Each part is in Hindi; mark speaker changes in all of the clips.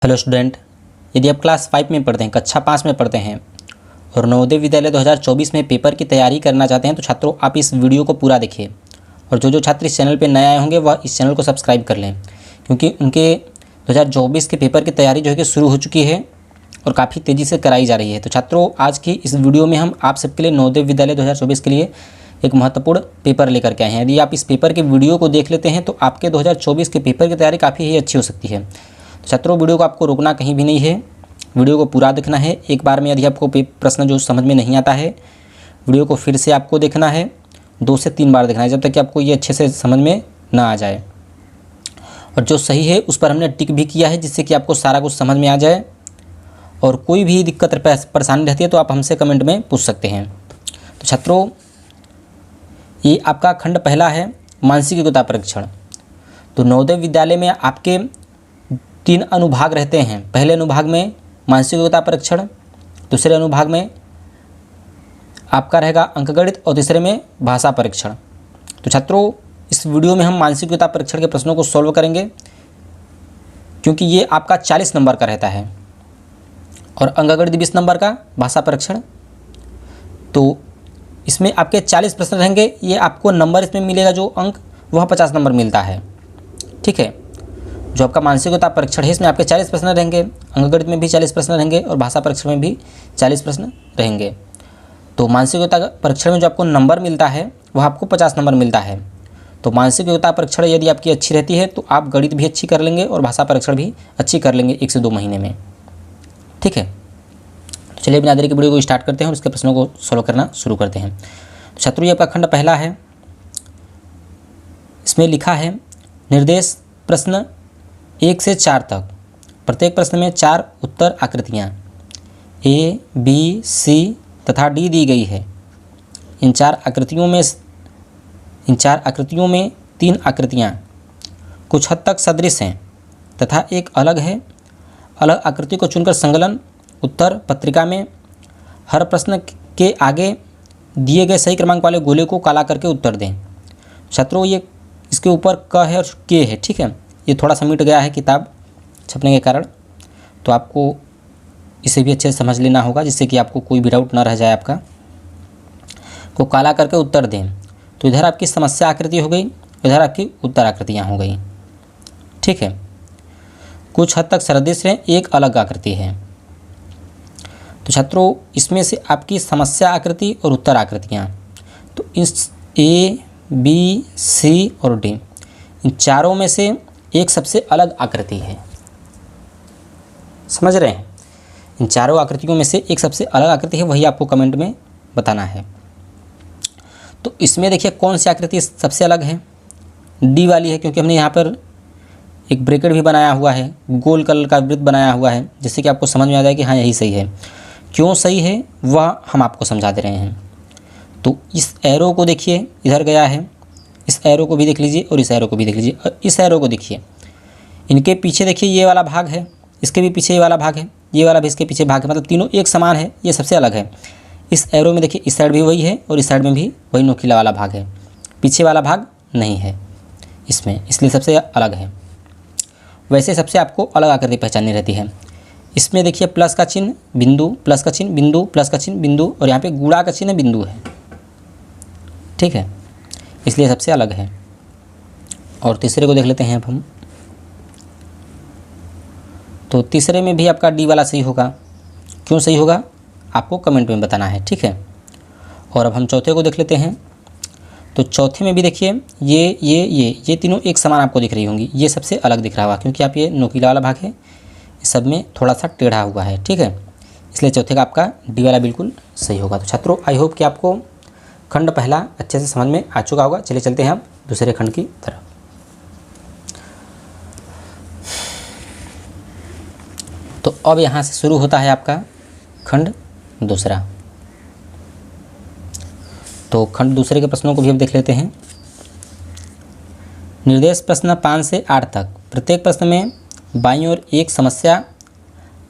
Speaker 1: हेलो स्टूडेंट, यदि आप क्लास 5 में पढ़ते हैं, कक्षा 5 में पढ़ते हैं और नवोदय विद्यालय 2024 में पेपर की तैयारी करना चाहते हैं तो छात्रों आप इस वीडियो को पूरा देखिए। और जो छात्र इस चैनल पर नए आए होंगे वह इस चैनल को सब्सक्राइब कर लें, क्योंकि उनके 2024 के पेपर की तैयारी जो है कि शुरू हो चुकी है और काफ़ी तेज़ी से कराई जा रही है। तो छात्रों, आज की इस वीडियो में हम आप सबके लिए नवोदय विद्यालय 2024 के लिए एक महत्वपूर्ण पेपर लेकर के आए हैं। यदि आप इस पेपर के वीडियो को देख लेते हैं तो आपके 2024 के पेपर की तैयारी काफ़ी ही अच्छी हो सकती है। छात्रों, वीडियो को आपको रोकना कहीं भी नहीं है, वीडियो को पूरा देखना है। एक बार में यदि आपको प्रश्न जो समझ में नहीं आता है, वीडियो को फिर से आपको देखना है, 2 से 3 बार देखना है, जब तक कि आपको ये अच्छे से समझ में ना आ जाए। और जो सही है उस पर हमने टिक भी किया है, जिससे कि आपको सारा कुछ समझ में आ जाए। और कोई भी दिक्कत परेशानी रहती है तो आप हमसे कमेंट में पूछ सकते हैं। तो छात्रों, ये आपका खंड पहला है, मानसिक योग्यता परीक्षण। तो नवोदय विद्यालय में आपके 3 अनुभाग रहते हैं। पहले अनुभाग में मानसिक योग्यता परीक्षण, दूसरे अनुभाग में आपका रहेगा अंकगणित और तीसरे में भाषा परीक्षण। तो छात्रों, इस वीडियो में हम मानसिक योग्यता परीक्षण के प्रश्नों को सॉल्व करेंगे, क्योंकि ये आपका 40 नंबर का रहता है और अंकगणित 20 नंबर का, भाषा परीक्षण। तो इसमें आपके 40 प्रश्न रहेंगे। ये आपको नंबर इसमें मिलेगा, जो अंक वह 50 नंबर मिलता है। ठीक है, जो आपका मानसिक योग्यता परीक्षण है इसमें आपके 40 प्रश्न रहेंगे, अंकगणित में भी 40 प्रश्न रहेंगे और भाषा परीक्षण में भी 40 प्रश्न रहेंगे। तो मानसिक योग्यता परीक्षण में जो आपको नंबर मिलता है वह आपको 50 नंबर मिलता है। तो मानसिक योग्यता परीक्षण यदि आपकी अच्छी रहती है तो आप गणित भी अच्छी कर लेंगे और भाषा परीक्षण भी अच्छी कर लेंगे 1 से 2 महीने में। ठीक है, तो चलिए बिना देरी के वीडियो को स्टार्ट करते हैं और इसके प्रश्नों को सॉल्व करना शुरू करते हैं। तो छात्रों, ये आपका खंड पहला है। इसमें लिखा है निर्देश प्रश्न 1 से 4 तक। प्रत्येक प्रश्न में 4 उत्तर आकृतियाँ A, B, C तथा D दी गई है। इन चार आकृतियों में 3 आकृतियाँ कुछ हद तक सदृश हैं तथा एक अलग है। अलग आकृति को चुनकर संकलन उत्तर पत्रिका में हर प्रश्न के आगे दिए गए सही क्रमांक वाले गोले को काला करके उत्तर दें। छात्रों, ये इसके ऊपर क है और के है। ठीक है, ये थोड़ा सा मिट गया है किताब छपने के कारण, तो आपको इसे भी अच्छे से समझ लेना होगा, जिससे कि आपको कोई भी डाउट ना रह जाए। आपका को काला करके उत्तर दें। तो इधर आपकी समस्या आकृति हो गई, इधर आपकी उत्तर आकृतियाँ हो गई। ठीक है, कुछ हद तक सदृश है, एक अलग आकृति है। तो छात्रों, इसमें से आपकी समस्या आकृति और उत्तर आकृतियाँ, तो इस A, B, C और D, इन चारों में से एक सबसे अलग आकृति है। समझ रहे हैं? इन चारों आकृतियों में से एक सबसे अलग आकृति है, वही आपको कमेंट में बताना है। तो इसमें देखिए कौन सी आकृति सबसे अलग है। D वाली है, क्योंकि हमने यहाँ पर एक ब्रैकेट भी बनाया हुआ है, गोल कलर का वृत्त बनाया हुआ है, जिससे कि आपको समझ में आ जाए कि हाँ यही सही है। क्यों सही है वह हम आपको समझा दे रहे हैं। तो इस एरो को देखिए, इधर गया है, इस एरो को भी देख लीजिए और इस एरो को भी देख लीजिए। और इस एरो को देखिए, इनके पीछे देखिए ये वाला भाग है, इसके भी पीछे ये वाला भाग है, ये वाला भी इसके पीछे भाग है, मतलब तीनों एक समान है, ये सबसे अलग है। इस एरो में देखिए इस साइड भी वही है और इस साइड में भी वही नोकीला वाला भाग है, पीछे वाला भाग नहीं है इसमें, इसलिए सबसे अलग है। वैसे सबसे आपको अलग आकृति पहचाननी रहती है। इसमें देखिए प्लस का चिन्ह, बिंदु, प्लस का चिन्ह, बिंदु, प्लस का चिन्ह, बिंदु, और यहाँ पे गुणा का चिन्ह बिंदु है। ठीक है, इसलिए सबसे अलग है। और तीसरे को देख लेते हैं अब हम। तो तीसरे में भी आपका D वाला सही होगा। क्यों सही होगा आपको कमेंट में बताना है। ठीक है, और अब हम चौथे को देख लेते हैं। तो चौथे में भी देखिए ये तीनों एक समान आपको दिख रही होंगी। ये सबसे अलग दिख रहा होगा, क्योंकि आप ये नोकीला वाला भाग है, सब में थोड़ा सा टेढ़ा हुआ है। ठीक है, इसलिए चौथे का आपका D वाला बिल्कुल सही होगा। तो छात्रों, आई होप कि आपको खंड पहला अच्छे से समझ में आ चुका होगा। चलिए चलते हैं अब दूसरे खंड की तरफ। तो अब यहाँ से शुरू होता है आपका खंड दूसरा। तो खंड दूसरे के प्रश्नों को भी अब देख लेते हैं। निर्देश प्रश्न 5 से 8 तक। प्रत्येक प्रश्न में बाईं ओर एक समस्या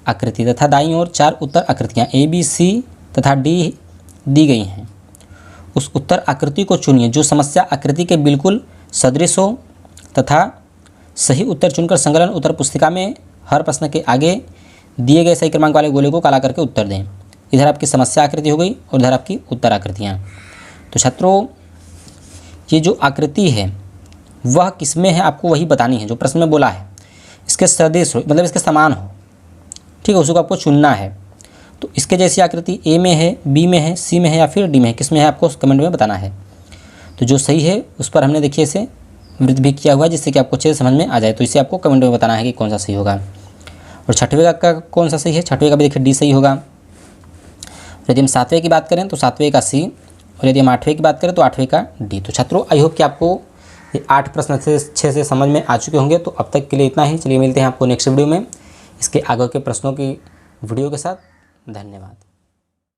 Speaker 1: आकृति तथा दाईं ओर 4 उत्तर आकृतियाँ A, B, C तथा D दी गई हैं। उस उत्तर आकृति को चुनिए जो समस्या आकृति के बिल्कुल सदृश हो तथा सही उत्तर चुनकर संकलन उत्तर पुस्तिका में हर प्रश्न के आगे दिए गए सही क्रमांक वाले गोले को काला करके उत्तर दें। इधर आपकी समस्या आकृति हो गई और इधर आपकी उत्तर आकृतियाँ। तो छात्रों ये जो आकृति है वह किसमें है आपको वही बतानी है, जो प्रश्न में बोला है इसके सदृश हो, मतलब इसके समान हो, ठीक है, उसको आपको चुनना है। तो इसके जैसी आकृति ए में है, बी में है, सी में है या फिर डी में है, किस में है आपको कमेंट में बताना है। तो जो सही है उस पर हमने देखिए इसे वृत्त भी किया हुआ है जिससे कि आपको अच्छे से समझ में आ जाए। तो इसे आपको कमेंट में बताना है कि कौन सा सही होगा। और छठवें का कौन सा सही है, छठवें का भी देखिए डी सही होगा। यदि हम सातवें की बात करें तो सातवें का सी, और यदि हम आठवें की बात करें तो आठवें का डी। तो छात्रों आई होप कि आपको ये 8 प्रश्न अच्छे से समझ में आ चुके होंगे। तो अब तक के लिए इतना ही। चलिए मिलते हैं आपको नेक्स्ट वीडियो में इसके आगे के प्रश्नों की वीडियो के साथ। धन्यवाद।